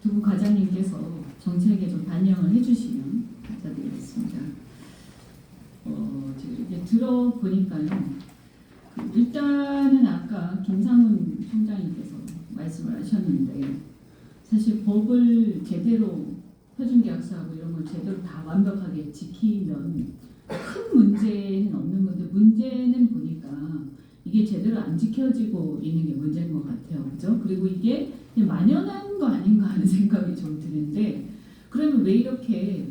두 분 과장님께서 정책에 좀 반영을 해주시면 감사드리겠습니다. 제가 이렇게 들어보니까요. 일단은 아까 김상훈 총장님께서 말씀을 하셨는데 사실 법을 제대로 표준계약서하고 이런 걸 제대로 다 완벽하게 지키면 큰 문제는 없는 건데 문제는 보니까 이게 제대로 안 지켜지고 있는 게 문제인 것 같아요. 그죠? 그리고 이게 만연한 거 아닌가 하는 생각이 좀 드는데 그러면 왜 이렇게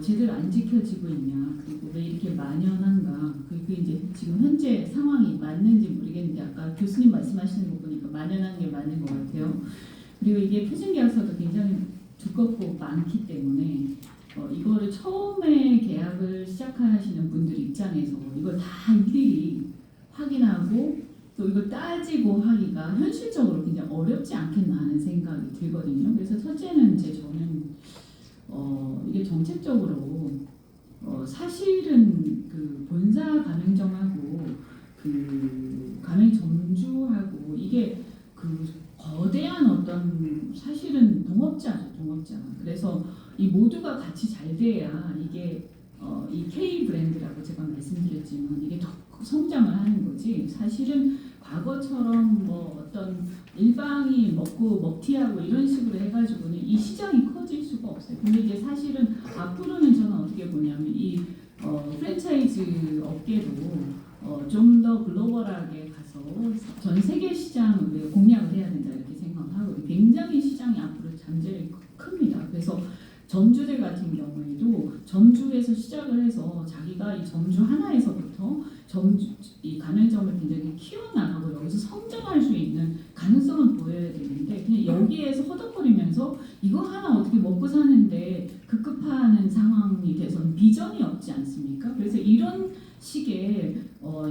제대로 안 지켜지고 있냐 그리고 왜 이렇게 만연한가 그리고 이제 지금 현재 상황이 맞는지 모르겠는데 아까 교수님 말씀하시는 거 보니까 만연한 게 맞는 것 같아요. 그리고 이게 표준계약서도 굉장히 두껍고 많기 때문에 이거를 처음에 계약을 시작하시는 분들 입장에서 이걸 다 일일이 확인하고 또 이걸 따지고 하기가 현실적으로 굉장히 어렵지 않겠나 하는 생각이 들거든요. 그래서 첫째는 이제 저는 이게 정책적으로 사실은 그 본사 가맹점하고 그 가맹점주하고 이게 그 거대한 어떤 사실은 동업자죠, 동업자. 그래서 이 모두가 같이 잘 돼야 이게 이 K 브랜드라고 제가 말씀드렸지만 이게 더 성장을 하는 거지. 사실은 과거처럼 뭐 어떤 일방이 먹고 먹튀하고 이런 식으로 해가지고는 이 시장이 커질 수가 없어요. 근데 이제 사실은 앞으로는 저는 어떻게 보냐면 이 프랜차이즈 업계도 좀 더 글로벌하게 가서 전 세계 시장을 공략을 해야 된다 이렇게 생각하고 굉장히 시장이 앞으로 잠재력이 큽니다. 그래서 점주들 같은 경우에도 점주에서 시작을 해서 자기가 이 점주 하나에서부터 이 가맹점을 굉장히 키워나가고 여기서 성장할 수 있는 가능성은 보여야 되는데 그냥 여기에서 허덕거리면서 이거 하나 어떻게 먹고 사는데 급급하는 상황이 돼서는 비전이 없지 않습니까? 그래서 이런 식의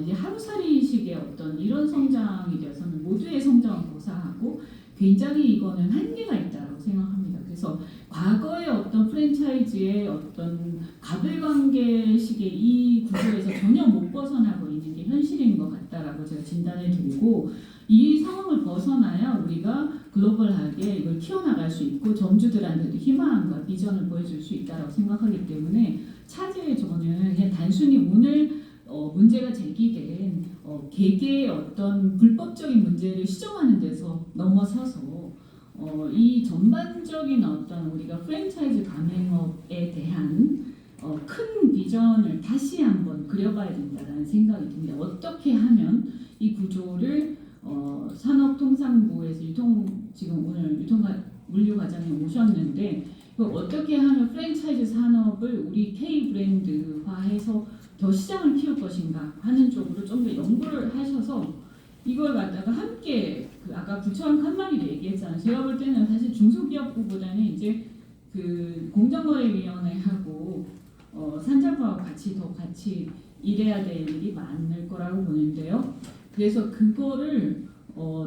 이제 하루살이식의 어떤 이런 성장이 되어서는 모두의 성장을 고사하고 굉장히 이거는 한계가 있다고 생각합니다. 그래서 과거의 어떤 프랜차이즈의 어떤 가불관계식의 이 구조에서 전혀 못 벗어나고 있는 게 현실인 것 같다라고 제가 진단을 드리고 이 상황을 벗어나야 우리가 글로벌하게 이걸 키워나갈 수 있고 점주들한테도 희망과 비전을 보여줄 수 있다고 생각하기 때문에 차제에 저는 그냥 단순히 오늘 문제가 제기된 개개의 어떤 불법적인 문제를 시정하는 데서 넘어서서 이 전반적인 어떤 우리가 프랜차이즈 가맹업에 대한 큰 비전을 다시 한번 그려봐야 된다는 생각이 듭니다. 어떻게 하면 이 구조를 산업통상부에서 지금 오늘 물류과장님 오셨는데 어떻게 하면 프랜차이즈 산업을 우리 K 브랜드화해서 더 시장을 키울 것인가 하는 쪽으로 좀 더 연구를 하셔서 이걸 갖다가 함께 아까 부처한 칸막이도 얘기했잖아요. 제가 볼 때는 사실 중소기업부보다는 이제 그 공정거래위원회하고 산자부하고 같이 일해야 될 일이 많을 거라고 보는데요. 그래서 그거를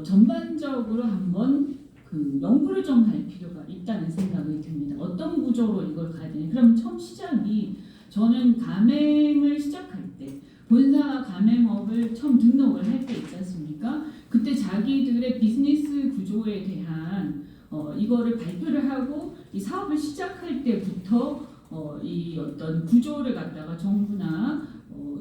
전반적으로 한번 그 연구를 좀 할 필요가 있다는 생각이 듭니다. 어떤 구조로 이걸 가야 되냐. 그럼 처음 시작이 저는 가맹을 시작할 때 본사 가맹업을 처음 등록을 할 때 있지 않습니까? 그때 자기들의 비즈니스 구조에 대한 이거를 발표를 하고 이 사업을 시작할 때부터 이 어떤 구조를 갖다가 정부나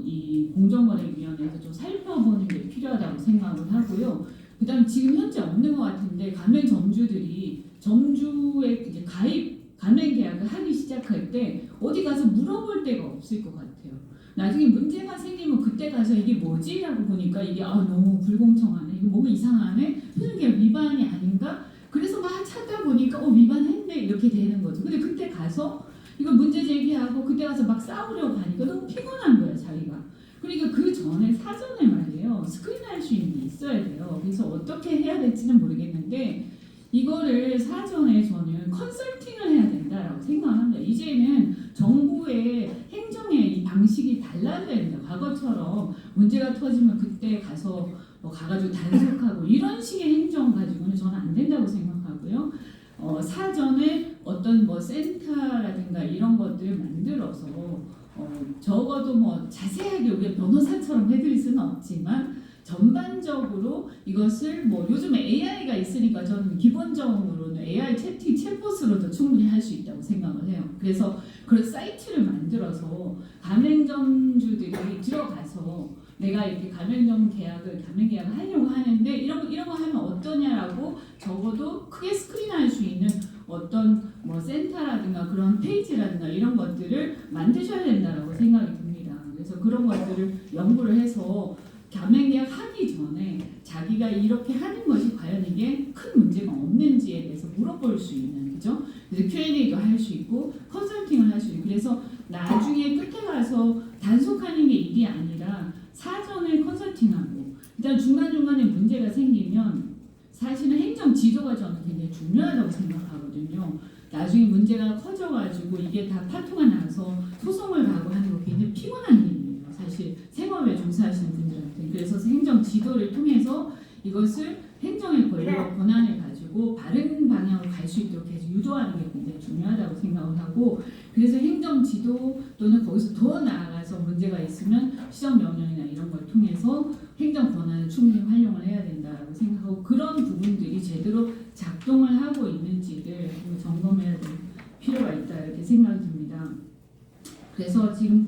이 공정거래위원회에서 좀 살펴보는 게 필요하다고 생각을 하고요. 그다음 지금 현재 없는 것 같은데 가맹 점주들이 점주의 이제 가맹 계약을 하기 시작할 때 어디 가서 물어볼 데가 없을 것 같아요. 나중에 문제가 생기면 그때 가서 이게 뭐지? 라고 보니까 이게 너무 불공정하네. 이거 뭔가 이상하네. 표준계약 위반이 아닌가? 그래서 막 찾다 보니까 위반했네 이렇게 되는 거죠. 근데 그때 가서 이거 문제 제기하고 그때 가서 막 싸우려고 하니까 너무 피곤한 거예요, 자기가. 그러니까 그 전에 사전에 말이에요. 스크린할 수 있는 게 있어야 돼요. 그래서 어떻게 해야 될지는 모르겠는데 이거를 사전에 저는 컨설팅을 해야 된다라고 생각합니다. 이제는 정부의 행정의 이 방식이 달라져야 된다. 과거처럼 문제가 터지면 그때 가가지고 단속하고 이런 식의 행정 가지고는 저는 안 된다고 생각하고요. 사전에 어떤 뭐 센터라든가 이런 것들을 만들어서 적어도 뭐 자세하게 우리가 변호사처럼 해드릴 수는 없지만 전반적으로 이것을 뭐 요즘 AI가 있으니까 저는 기본적으로는 AI 챗봇으로도 충분히 할 수 있다고 생각을 해요. 그래서 그런 사이트를 만들어서 가맹점주들이 들어가서 내가 이렇게 가맹 계약을 하려고 하는데 이런 거 하면 어떠냐라고 적어도 크게 스크린할 수 있는 어떤 뭐 센터라든가 그런 페이지라든가 이런 것들을 만드셔야 된다라고 생각이 듭니다. 그래서 그런 것들을 연구를 해서 가맹 계약 하기 전에 자기가 이렇게 하는 것이 과연 이게 큰 문제가 없는지에 대해서 물어볼 수 있는, 그죠? 그래서 Q&A도 할 수 있고 컨설팅을 할 수 있고, 그래서 나중에 끝에 가서 단속하는 게 일이 아니라 사전에 컨설팅하고 일단 중간중간에 문제가 생기면 사실은 행정 지도가 저는 굉장히 중요하다고 생각하거든요. 나중에 문제가 커져가지고 이게 다 파토가 나서 소송을 가고 하는 거 굉장히 피곤한 일이에요. 사실 생업에 종사하시는 분들한테. 그래서 행정 지도를 통해서 이것을 행정의 권리와 권한을 가지고 바른 방향으로 갈 수 있도록 해서 유도하는 게 굉장히 중요하다고 생각을 하고, 그래서 행정 지도 또는 거기서 더 나아가서 문제가 있으면 시정명령이나 이런 걸 통해서 행정 권한을 충분히 활용을 해야 된다고 생각하고, 그런 부분들이 제대로 작동을 하고 있는지를 점검해야 될 필요가 있다 이렇게 생각이 듭니다. 그래서 지금